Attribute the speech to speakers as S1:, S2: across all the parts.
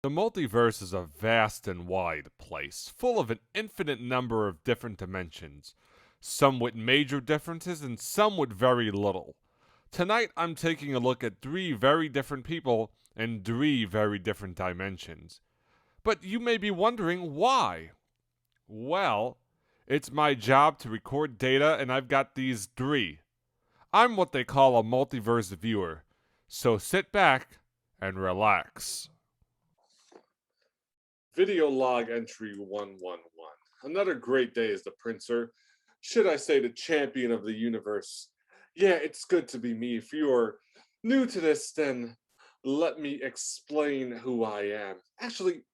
S1: The multiverse is a vast and wide place, full of an infinite number of different dimensions, some with major differences and some with very little. Tonight I'm taking a look at three very different people in three very different dimensions. But you may be wondering why. Well, it's my job to record data, and I've got these three. I'm what they call a multiverse viewer, so sit back and relax. Video log entry 111. Another great day as the princer. Should I say the champion of the universe? Yeah, it's good to be me. If you're new to this, then let me explain who I am. Actually,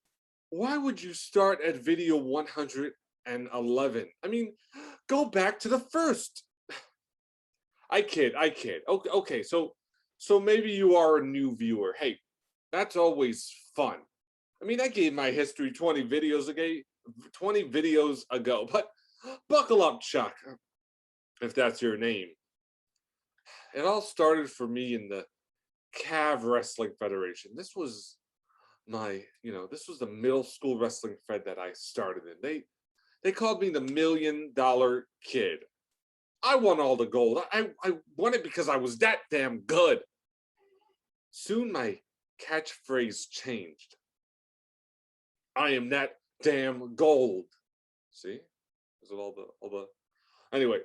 S1: why would you start at video 111? I mean, go back to the first. I kid. Okay, so maybe you are a new viewer. Hey, that's always fun. I mean, I gave my history 20 videos ago, but buckle up, Chuck, if that's your name. It all started for me in the Cav Wrestling Federation. This was the middle school wrestling fed that I started in. They called me the $1 million kid. I won all the gold. I won it because I was that damn good. Soon my catchphrase changed. I am that damn gold. See? Is it all the anyway?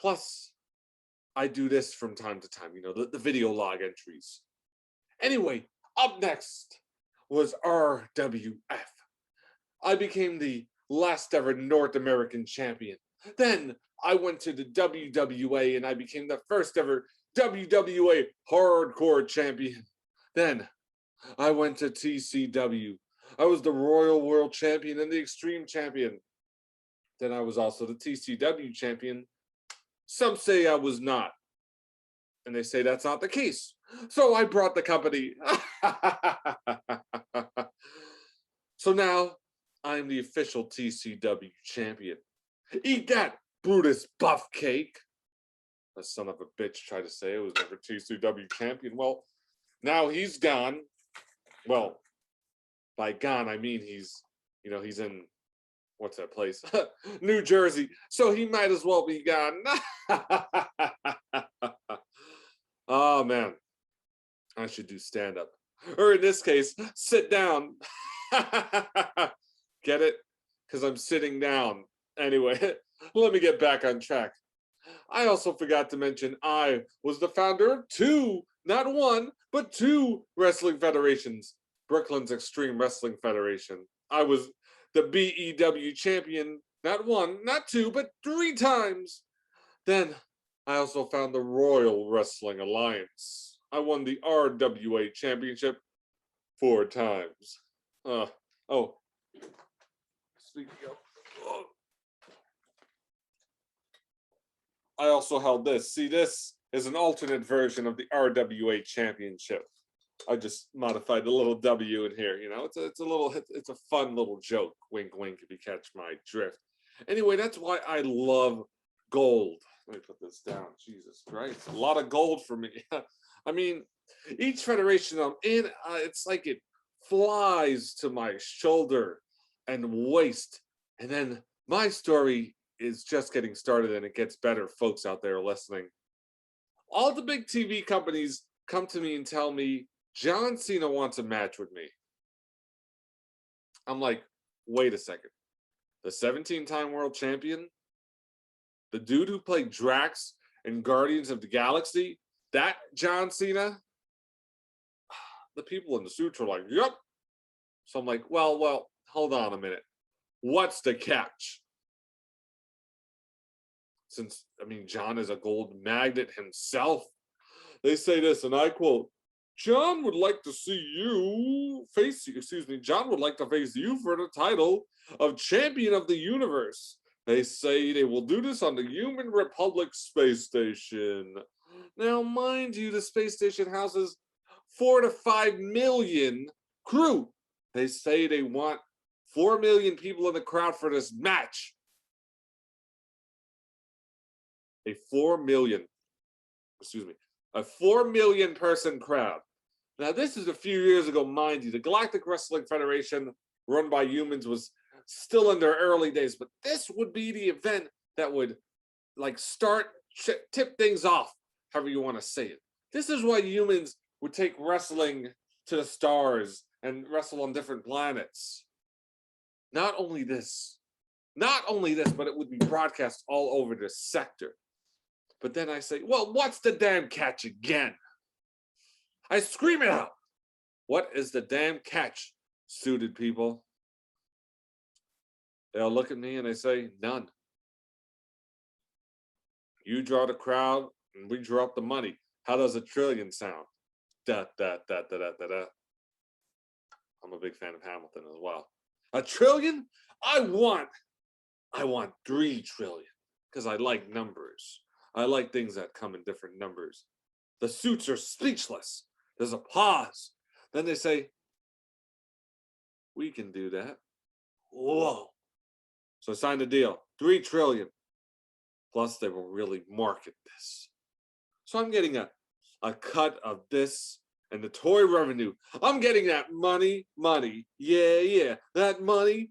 S1: Plus, I do this from time to time, the video log entries. Anyway, up next was RWF. I became the last ever North American champion. Then I went to the WWA and I became the first ever WWA hardcore champion. Then I went to TCW. I was the Royal World Champion and the Extreme Champion. Then I was also the TCW champion. Some say I was not. And they say that's not the case. So I brought the company. So now I'm the official TCW champion. Eat that, Brutus Buff Cake. The son of a bitch tried to say I was never TCW champion. Well, now he's gone. Well, by gone, I mean he's in, what's that place? New Jersey. So he might as well be gone. Oh, man. I should do stand-up. Or in this case, sit down. Get it? Because I'm sitting down. Anyway, let me get back on track. I also forgot to mention I was the founder of two, not one, but two wrestling federations. Brooklyn's Extreme Wrestling Federation. I was the BEW champion, not one, not two, but 3 times. Then I also found the Royal Wrestling Alliance. I won the RWA championship 4 times. Speaking of, I also held this. See, this is an alternate version of the RWA championship. I just modified the little W in here. It's a fun little joke. Wink, wink, if you catch my drift. Anyway, that's why I love gold. Let me put this down. Jesus Christ, a lot of gold for me. I mean, each federation I'm in, it's like it flies to my shoulder and waist. And then my story is just getting started, and it gets better, folks out there listening. All the big TV companies come to me and tell me, John Cena wants a match with me. I'm like, wait a second. The 17-time world champion? The dude who played Drax in Guardians of the Galaxy? That John Cena? The people in the suits are like, yep. So I'm like, well, hold on a minute. What's the catch? Since, John is a gold magnet himself. They say this, and I quote, John would like to face you for the title of Champion of the Universe. They say they will do this on the Human Republic space station. Now, mind you, the space station houses 4 to 5 million crew. They say they want 4 million people in the crowd for this match. A 4 million person crowd. Now, this is a few years ago, mind you. The Galactic Wrestling Federation, run by humans, was still in their early days, but this would be the event that would like tip things off, however you want to say it. This is why humans would take wrestling to the stars and wrestle on different planets. Not only this, but it would be broadcast all over this sector. But then I say, well, what's the damn catch again? I scream it out. What is the damn catch, suited people? They'll look at me and they say, none. You draw the crowd and we draw up the money. How does a trillion sound? Da, da, da, da, da, da, da. I'm a big fan of Hamilton as well. A trillion? I want 3 trillion because I like numbers. I like things that come in different numbers. The suits are speechless. There's a pause. Then they say, we can do that. Whoa. So I signed a deal. 3 trillion. Plus they will really market this. So I'm getting a cut of this and the toy revenue. I'm getting that money. Yeah. That money.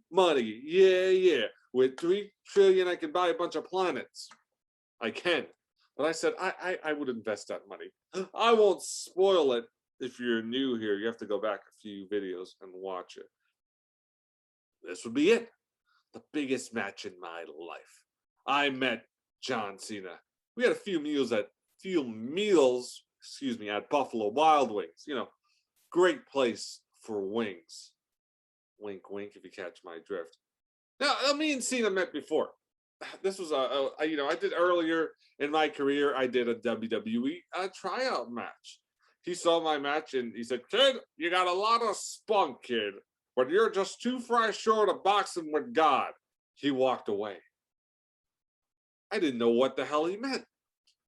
S1: Yeah. With 3 trillion, I can buy a bunch of planets. I can. But I said, I would invest that money. I won't spoil it. If you're new here, you have to go back a few videos and watch it. This would be it. The biggest match in my life. I met John Cena. We had a few meals at Buffalo Wild Wings. You know, great place for wings. Wink, wink, if you catch my drift. Now, me and Cena met before. This was I did earlier in my career, I did a WWE tryout match. He saw my match and he said, kid, you got a lot of spunk, kid, but you're just too far short of boxing with God. He walked away. I didn't know what the hell he meant. It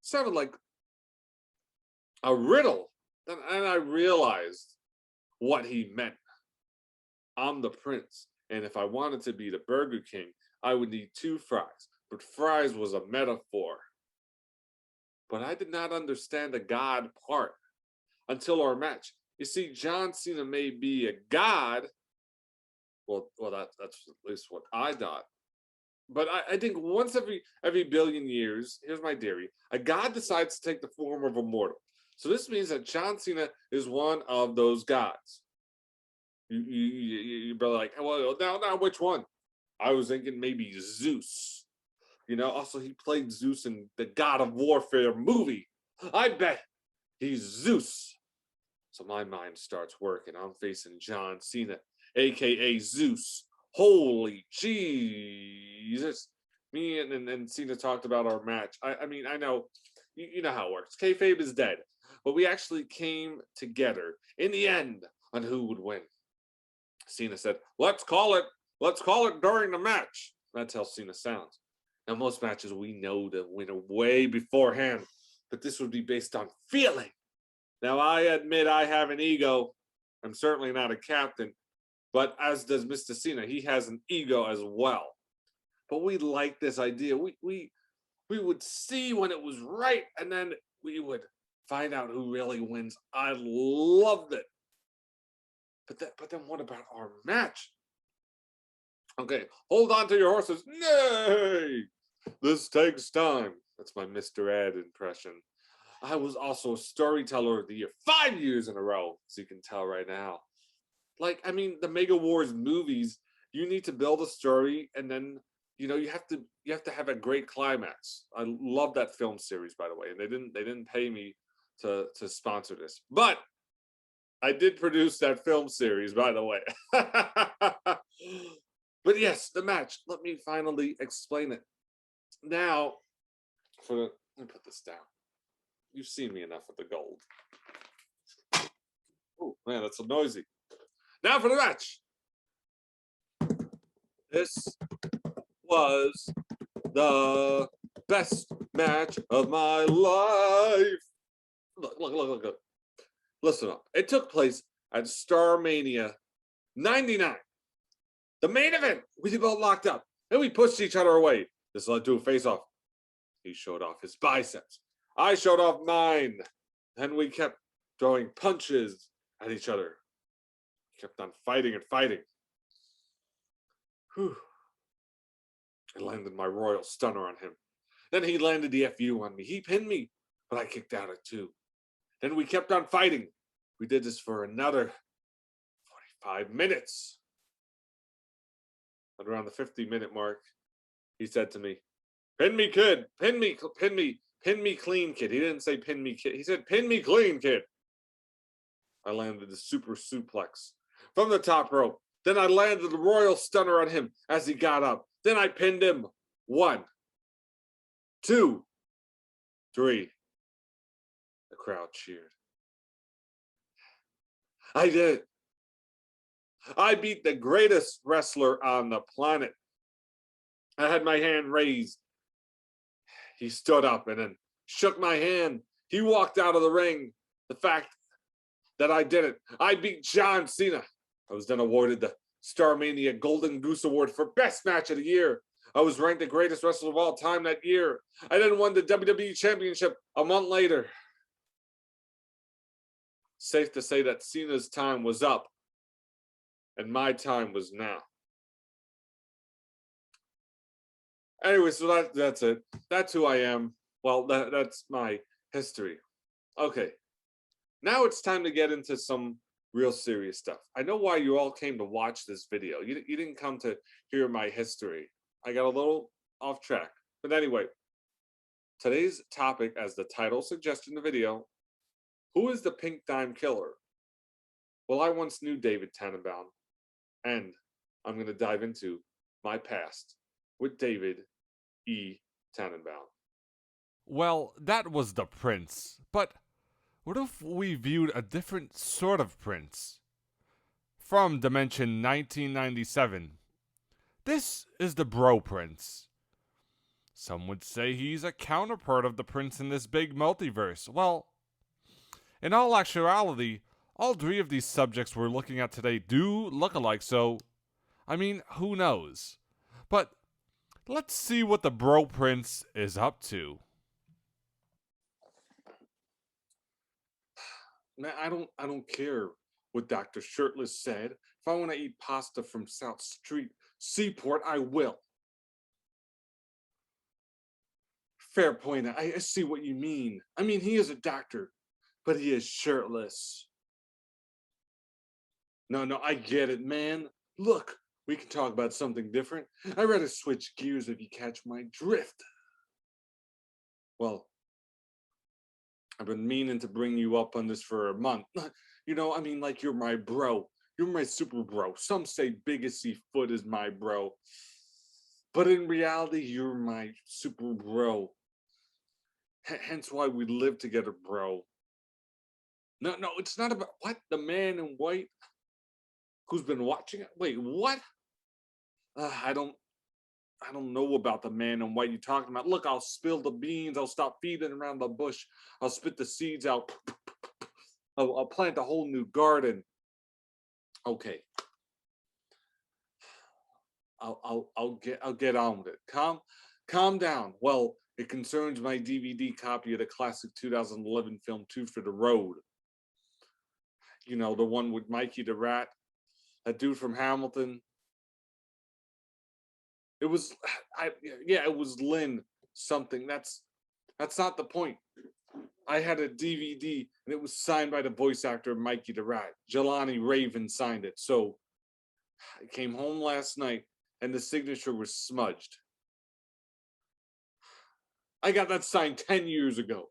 S1: sounded like a riddle. And I realized what he meant. I'm the prince. And if I wanted to be the Burger King, I would need 2 fries. But fries was a metaphor. But I did not understand the God part until our match. You see, John Cena may be a god. Well, that's at least what I thought. But I think once every billion years, here's my theory, a god decides to take the form of a mortal. So this means that John Cena is one of those gods. You're like, well, now which one? I was thinking maybe Zeus. You know, also he played Zeus in the God of Warfare movie. I bet he's Zeus. So my mind starts working. I'm facing John Cena, aka Zeus. Holy Jesus. Me and Cena talked about our match. I mean, I know, you know how it works. Kayfabe is dead. But we actually came together in the end on who would win. Cena said, let's call it during the match. That's how Cena sounds. Now, most matches, we know the winner way beforehand. But this would be based on feeling. Now, I admit I have an ego. I'm certainly not a captain. But as does Mr. Cena, he has an ego as well. But we like this idea. We would see when it was right, and then we would find out who really wins. I loved it. But then what about our match? Okay, hold on to your horses. Nay! This takes time. That's my Mr. Ed impression. I was also a storyteller of the year 5 years in a row, as you can tell right now. Like, I mean, the Mega Wars movies, you need to build a story, and then, you know, you have to have a great climax. I love that film series, by the way, and they didn't pay me to sponsor this, but I did produce that film series, by the way. But yes, the match. Let me finally explain it. Now, let me put this down. You've seen me enough with the gold. Oh man, that's so noisy. Now for the match. This was the best match of my life. Look. Listen up. It took place at Starmania 99. The main event, we both locked up, and we pushed each other away. This led to a face-off. He showed off his biceps. I showed off mine. And we kept throwing punches at each other. Kept on fighting and fighting. Whew. I landed my royal stunner on him. Then he landed the FU on me. He pinned me, but I kicked out at 2. Then we kept on fighting. We did this for another 45 minutes. At around the 50-minute mark, he said to me, "Pin me, kid. Pin me, pin me, pin me clean, kid." He didn't say pin me, kid. He said, "Pin me clean, kid." I landed the super suplex from the top rope. Then I landed the royal stunner on him as he got up. Then I pinned him. 1, 2, 3. The crowd cheered. I did. I beat the greatest wrestler on the planet. I had my hand raised. He stood up and then shook my hand. He walked out of the ring. The fact that I did it. I beat John Cena. I was then awarded the Starmania Golden Goose Award for Best Match of the Year. I was ranked the greatest wrestler of all time that year. I then won the WWE Championship a month later. Safe to say that Cena's time was up, and my time was now. Anyway, so that's it. That's who I am. Well, that's my history. Okay, now it's time to get into some real serious stuff. I know why you all came to watch this video. You didn't come to hear my history. I got a little off track. But anyway, today's topic, as the title suggests in the video, who is the Pink Dime Killer? Well, I once knew David Tannenbaum, and I'm going to dive into my past with David E. Tannenbaum.
S2: Well, that was the prince, but what if we viewed a different sort of prince? From Dimension 1997. This is the Bro Prince. Some would say he's a counterpart of the prince in this big multiverse. Well, in all actuality, all 3 of these subjects we're looking at today do look alike, so, I mean, who knows? But let's see what the Bro Prince is up to.
S1: Man, I don't care what Dr. Shirtless said. If I want to eat pasta from South Street Seaport, I will. Fair point. I see what you mean. I mean, he is a doctor, but he is shirtless. No, I get it, man. Look, we can talk about something different. I'd rather switch gears if you catch my drift. Well, I've been meaning to bring you up on this for a month. You know, I mean, like, you're my bro. You're my super bro. Some say Biggest Foot is my bro. But in reality, you're my super bro. Hence why we live together, bro. No, it's not about what? The man in white who's been watching it? Wait, what? I don't know about the man in white you're talking about. Look, I'll spill the beans. I'll stop feeding around the bush. I'll spit the seeds out. I'll plant a whole new garden. Okay. I'll get on with it. Calm down. Well, it concerns my DVD copy of the classic 2011 film Two for the Road. You know, the one with Mikey the Rat, that dude from Hamilton. It was, it was Lynn something. That's not the point. I had a DVD and it was signed by the voice actor Mikey the Rat. Jelani Raven signed it. So I came home last night and the signature was smudged. I got that signed 10 years ago.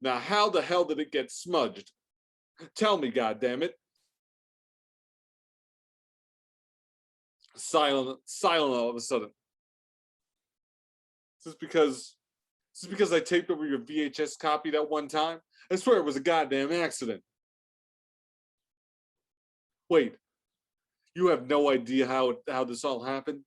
S1: Now, how the hell did it get smudged? Tell me, goddammit. Silent all of a sudden. Is this because I taped over your VHS copy that one time? I swear it was a goddamn accident. Wait, you have no idea how this all happened?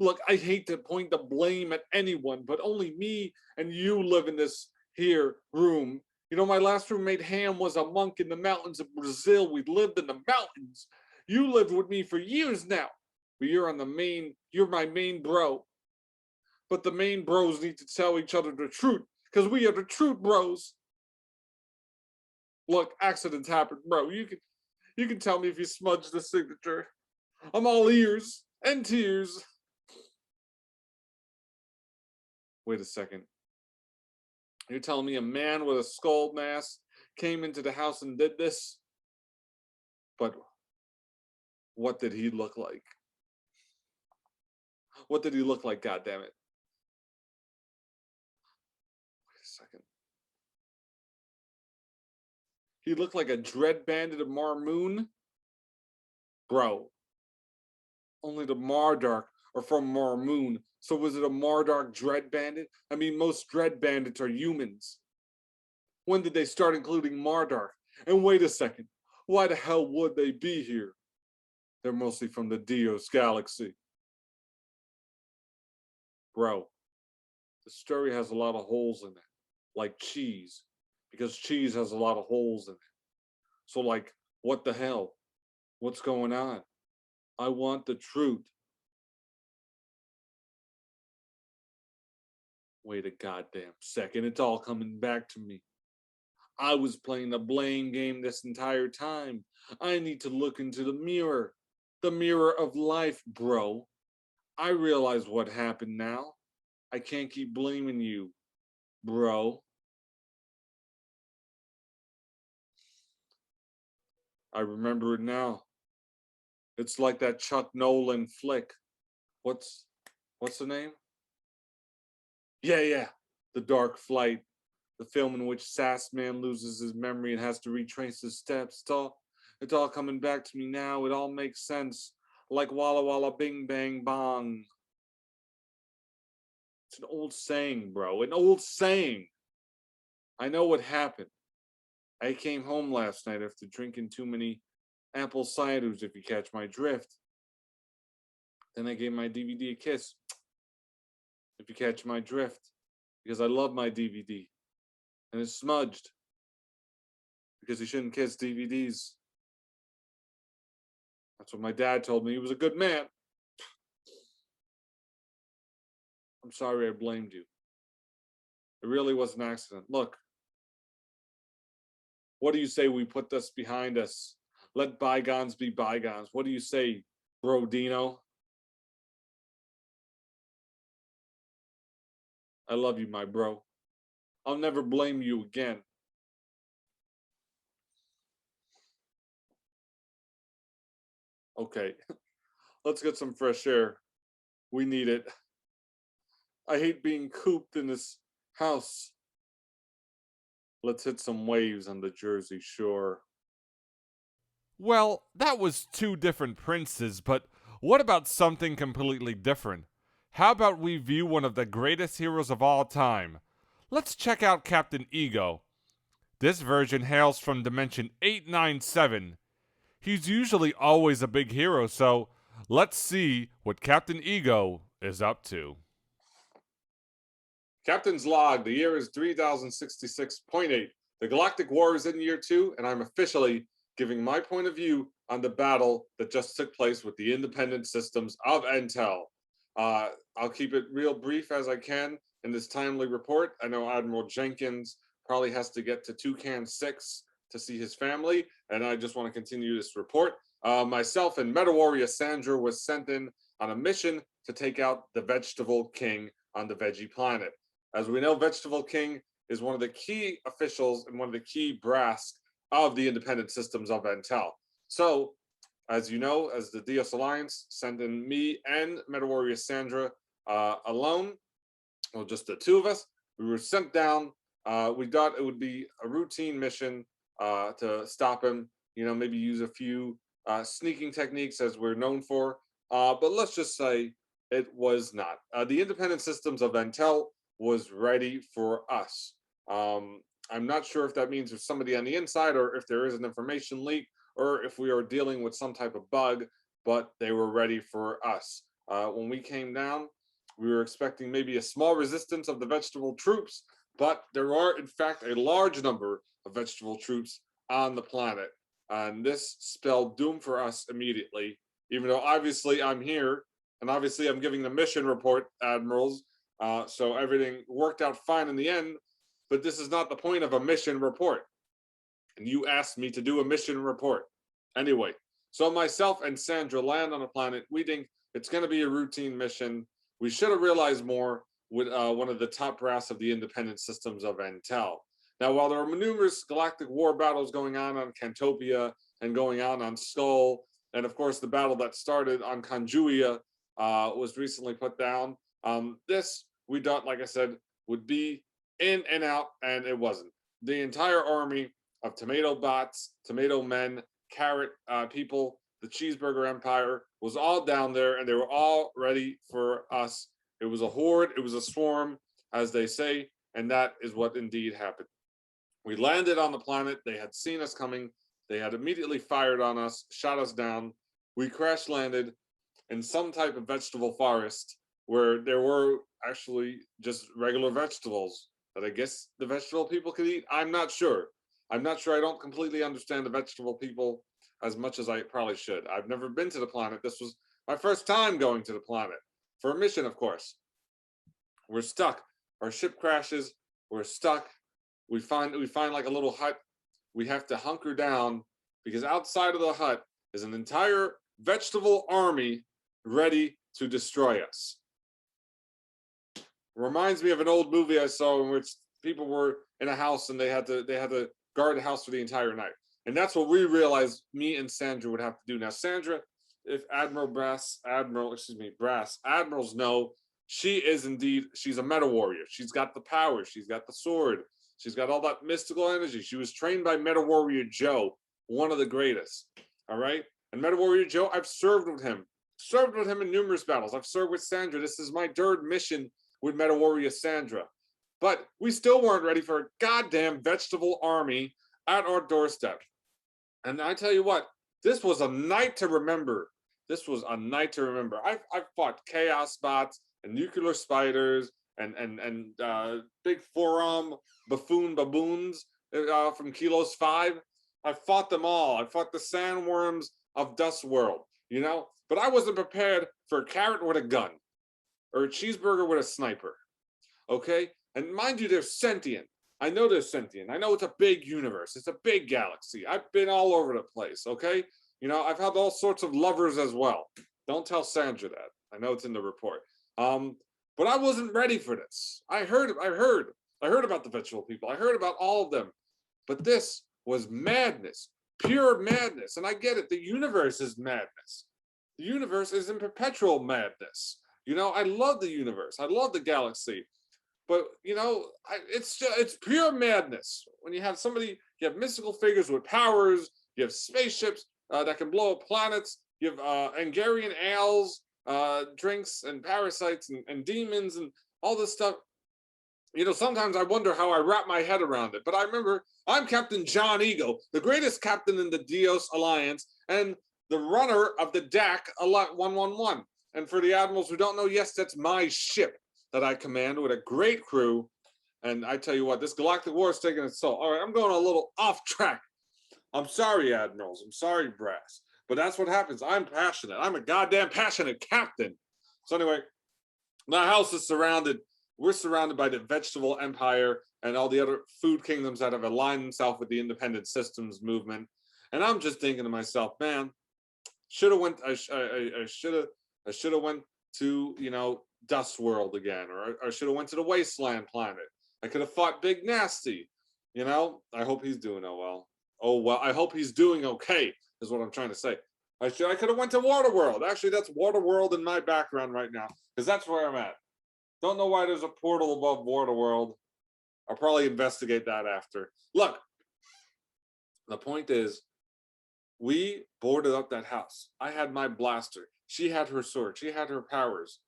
S1: Look, I hate to point the blame at anyone, but only me and you live in this here room. You know, my last roommate Ham was a monk in the mountains of Brazil. We lived in the mountains. You lived with me for years now. But you're my main bro. But the main bros need to tell each other the truth, because we are the truth bros. Look, accidents happen, bro. You can tell me if you smudged the signature. I'm all ears and tears. Wait a second. You're telling me a man with a skull mask came into the house and did this? But what did he look like? What did he look like, goddammit? Wait a second. He looked like a dread bandit of Marmoon? Bro, only the Mardark are from Marmoon. So was it a Mardark dread bandit? I mean, most dread bandits are humans. When did they start including Mardark? And wait a second, why the hell would they be here? They're mostly from the Dios galaxy. Bro, the story has a lot of holes in it, like cheese, because cheese has a lot of holes in it. So, like, what the hell? What's going on? I want the truth. Wait a goddamn second, it's all coming back to me. I was playing the blame game this entire time. I need to look into the mirror of life, bro. I realize what happened now. I can't keep blaming you, bro. I remember it now. It's like that Chuck Nolan flick. What's what's the name? Yeah. The Dark Flight, the film in which Sass Man loses his memory and has to retrace his steps. It's all coming back to me now. It all makes sense. Like Walla Walla Bing Bang Bong. It's an old saying, bro. An old saying. I know what happened. I came home last night after drinking too many apple ciders, if you catch my drift. Then I gave my DVD a kiss, if you catch my drift, because I love my DVD. And it's smudged, because you shouldn't kiss DVDs. That's what my dad told me. He was a good man. I'm sorry I blamed you. It really was an accident. Look, what do you say we put this behind us? Let bygones be bygones. What do you say, Bro Dino? I love you, my bro. I'll never blame you again. Okay, let's get some fresh air. We need it. I hate being cooped in this house. Let's hit some waves on the Jersey Shore.
S2: Well, that was two different princes, but what about something completely different? How about we view one of the greatest heroes of all time? Let's check out Captain Ego. This version hails from Dimension 897. He's usually always a big hero, so let's see what Captain Ego is up to.
S1: Captain's log, the year is 3066.8. The Galactic War is in year 2, and I'm officially giving my point of view on the battle that just took place with the independent systems of Intel. I'll keep it real brief as I can in this timely report. I know Admiral Jenkins probably has to get to Toucan 6 to see his family, and I just want to continue this report. Myself and Meta Warrior Sandra was sent in on a mission to take out the Vegetable King on the Veggie Planet. As we know, Vegetable King is one of the key officials and one of the key brass of the independent systems of Intel. So, as you know, as the Dios Alliance, sent in me and Meta Warrior Sandra alone, well, just the two of us. We were sent down. We thought it would be a routine mission to stop him, maybe use a few sneaking techniques as we're known for. But let's just say it was not. The independent systems of Intel was ready for us. I'm not sure if that means there's somebody on the inside or if there is an information leak or if we are dealing with some type of bug, but they were ready for us. When we came down, we were expecting maybe a small resistance of the vegetable troops, but there are, in fact, a large number of vegetable troops on the planet. And this spelled doom for us immediately, even though obviously I'm here and obviously I'm giving the mission report, admirals. So everything worked out fine in the end, but this is not the point of a mission report. and you asked me to do a mission report. Anyway, so myself and Sandra land on a planet. We think it's going to be a routine mission. We should have realized more with one of the top brass of the independent systems of Intel. Now, while there are numerous galactic war battles going on Cantopia and going on Skull, and of course the battle that started on Conjuia was recently put down, this we thought, like I said, would be in and out, and it wasn't. The entire army of tomato bots, tomato men, carrot people, the cheeseburger empire was all down there, and they were all ready for us. It was a horde, it was a swarm, as they say, and that is what indeed happened. We landed on the planet. They had seen us coming. They had immediately fired on us, shot us down. We crash landed in some type of vegetable forest where there were actually just regular vegetables that I guess the vegetable people could eat. I'm not sure. I don't completely understand the vegetable people as much as I probably should. I've never been to the planet. This was my first time going to the planet for a mission, of course. We're stuck. Our ship crashes. We're stuck. We find like a little hut. We have to hunker down because outside of the hut is an entire vegetable army ready to destroy us. Reminds me of an old movie I saw in which people were in a house and they had to guard the house for the entire night. And that's what we realized me and Sandra would have to do. Now, Sandra, if admirals know, she's a meta warrior. She's got the power. She's got the sword. She's got all that mystical energy. She was trained by Meta Warrior Joe, one of the greatest. All right? And Meta Warrior Joe, I've served with him in numerous battles. I've served with Sandra. This is my third mission with Meta Warrior Sandra. But we still weren't ready for a goddamn vegetable army at our doorstep. And I tell you what, this was a night to remember. I've fought chaos bots and nuclear spiders and big forearm buffoon baboons from Kilos 5. I fought them all. I fought the sandworms of Dust World, but I wasn't prepared for a carrot with a gun or a cheeseburger with a sniper. Okay? And mind you, they're sentient. I know they're sentient. I know it's a big universe. It's a big galaxy. I've been all over the place, okay? I've had all sorts of lovers as well. Don't tell Sandra that. I know it's in the report. But I wasn't ready for this. I heard about the vegetable people. I heard about all of them. But this was madness, pure madness. And I get it. The universe is madness. The universe is in perpetual madness. I love the universe. I love the galaxy. But, it's pure madness. When you have mystical figures with powers, you have spaceships that can blow up planets, you have Hungarian ales, drinks and parasites and demons and all this stuff. Sometimes I wonder how I wrap my head around it. But I remember I'm Captain John Ego, the greatest captain in the Dios Alliance and the runner of the DAC 111. And for the admirals who don't know, yes, that's my ship that I command with a great crew. And I tell you what, this galactic war is taking its toll. All right, I'm going a little off track. I'm sorry, admirals. I'm sorry, brass. But that's what happens. I'm passionate. I'm a goddamn passionate captain. So anyway, my house is surrounded. We're surrounded by the vegetable empire and all the other food kingdoms that have aligned themselves with the independent systems movement. And I'm just thinking to myself, man, I should have went to, Dust World again, or I should have went to the Wasteland planet. I could have fought Big Nasty. I hope he's doing well. Oh, well, I hope he's doing okay, is what I'm trying to say. I could have went to Waterworld. Actually, that's Waterworld in my background right now, because that's where I'm at. Don't know why there's a portal above Waterworld. I'll probably investigate that after. Look, the point is, we boarded up that house. I had my blaster. She had her sword. She had her powers.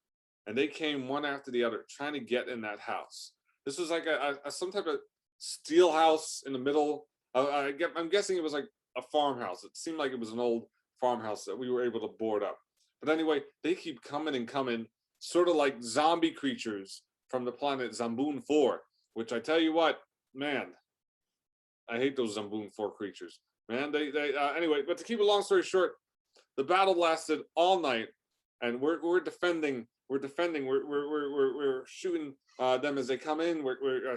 S1: And they came one after the other, trying to get in that house. This was like some type of steel house in the middle. I'm guessing it was like a farmhouse. It seemed like it was an old farmhouse that we were able to board up. But anyway, they keep coming and coming, sort of like zombie creatures from the planet Zamboon 4, which I tell you what, man, I hate those Zamboon 4 creatures. Man, anyway, but to keep a long story short, the battle lasted all night, and we're defending We're defending. We're shooting them as they come in.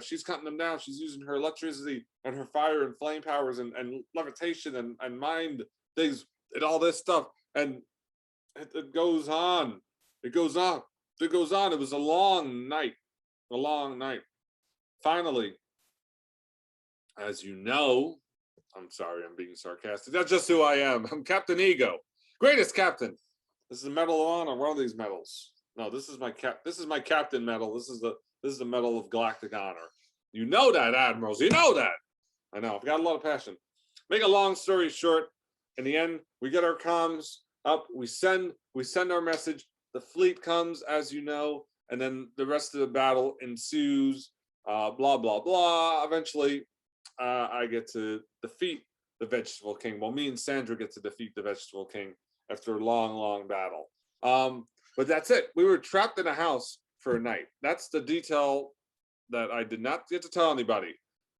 S1: She's cutting them down. She's using her electricity and her fire and flame powers and levitation and mind things and all this stuff. And it goes on. It goes on. It goes on. It was a long night. A long night. Finally, as you know, I'm sorry, I'm being sarcastic. That's just who I am. I'm Captain Ego, greatest captain. This is a Medal of Honor. One of these medals. No, this is my This is my captain medal. This is the Medal of Galactic Honor. You know that, admirals. You know that. I know. I've got a lot of passion. Make a long story short. In the end, we get our comms up. We send our message. The fleet comes, as you know, and then the rest of the battle ensues. Blah blah blah. Eventually, I get to defeat the Vegetable King. Well, me and Sandra get to defeat the Vegetable King after a long, long battle. But that's it. We were trapped in a house for a night. That's the detail that I did not get to tell anybody.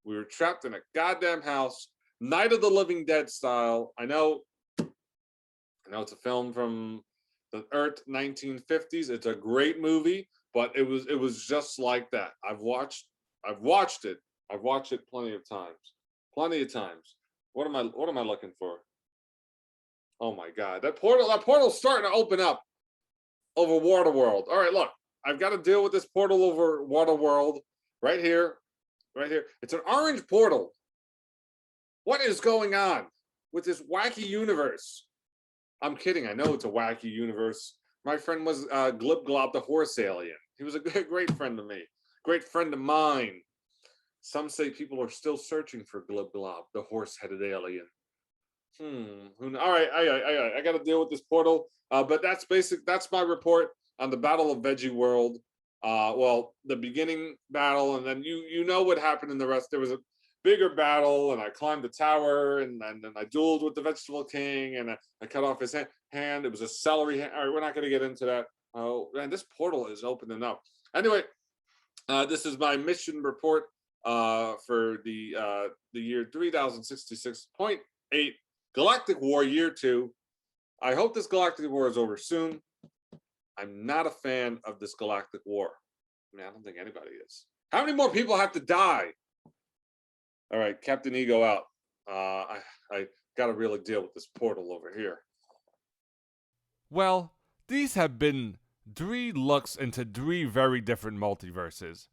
S1: We were trapped in a goddamn house, Night of the Living Dead style. I know it's a film from the Earth 1950s. It's a great movie, but it was just like that. I've watched it. I've watched it plenty of times. Plenty of times. What am I looking for? Oh my God. That portal's starting to open up over Waterworld. All right, look. I've got to deal with this portal over Waterworld right here. Right here. It's an orange portal. What is going on with this wacky universe? I'm kidding. I know it's a wacky universe. My friend was Glib Glob the horse alien. He was a great friend of me. Great friend of mine. Some say people are still searching for Glib Glob, the horse-headed alien. All right, I got to deal with this portal. But that's my report on the Battle of Veggie World. Well, the beginning battle, and then you know what happened in the rest. There was a bigger battle, and I climbed the tower, and then I dueled with the Vegetable King, and I cut off his hand. It was a celery hand. All right, we're not going to get into that. Oh, man, this portal is opening up. Anyway, this is my mission report for the year 3066.8 Galactic War Year 2. I hope this Galactic War is over soon. I'm not a fan of this Galactic War. I mean, I don't think anybody is. How many more people have to die? All right, Captain Ego out. I got to really deal with this portal over here.
S2: Well, these have been 3 looks into 3 very different multiverses.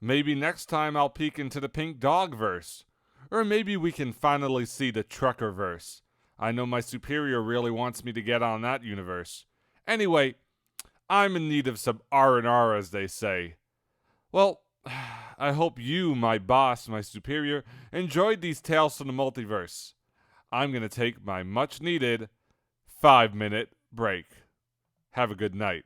S2: Maybe next time I'll peek into the Pink Dog verse. Or maybe we can finally see the Trucker verse. I know my superior really wants me to get on that universe. Anyway, I'm in need of some R&R, as they say. Well, I hope you, my boss, my superior, enjoyed these tales from the multiverse. I'm going to take my much-needed 5-minute break. Have a good night.